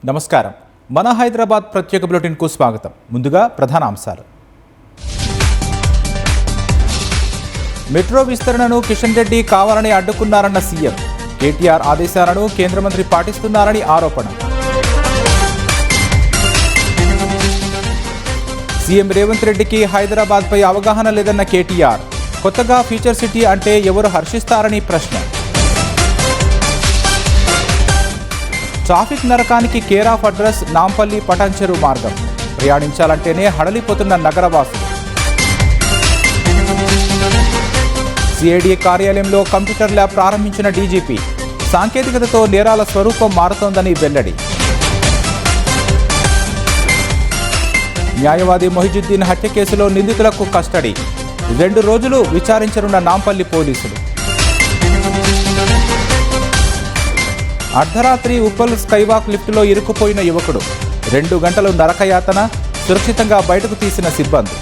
నమస్కారం. మన హైదరాబాద్ ప్రత్యేక బులెటిన్కు స్వాగతం. ముందుగా ప్రధాన అంశాలు. మెట్రో విస్తరణను కిషన్ రెడ్డి కావాలని అడ్డుకున్నారన్న సీఎం. కేటీఆర్ ఆదేశాలను కేంద్ర మంత్రి పాటిస్తున్నారని ఆరోపణ. సీఎం రేవంత్ రెడ్డికి హైదరాబాద్పై అవగాహన లేదన్న కేటీఆర్. కొత్తగా ఫ్యూచర్ సిటీ అంటే ఎవరు హర్షిస్తారని ప్రశ్న. ట్రాఫిక్ నరకానికి care of address Nampally Patancheru మార్గం. ప్రయాణించాలంటేనే హడలిపోతున్న నగరవాసులు. సిఐడి కార్యాలయంలో కంప్యూటర్ ల్యాబ్ ప్రారంభించిన డీజీపీ. సాంకేతికతతో నేరాల స్వరూపం మారుతోందని వెల్లడి. న్యాయవాది మొహిజుద్దీన్ హత్య కేసులో నిందితులకు కస్టడీ. 2 రోజులు విచారించనున్న నాంపల్లి పోలీసులు. అర్ధరాత్రి ఉప్పల్ స్కైవాక్ లిఫ్టులో ఇరుక్కుపోయిన యువకుడు. 2 గంటలు నరకయాతన. సురక్షితంగా బయటకు తీసిన సిబ్బంది.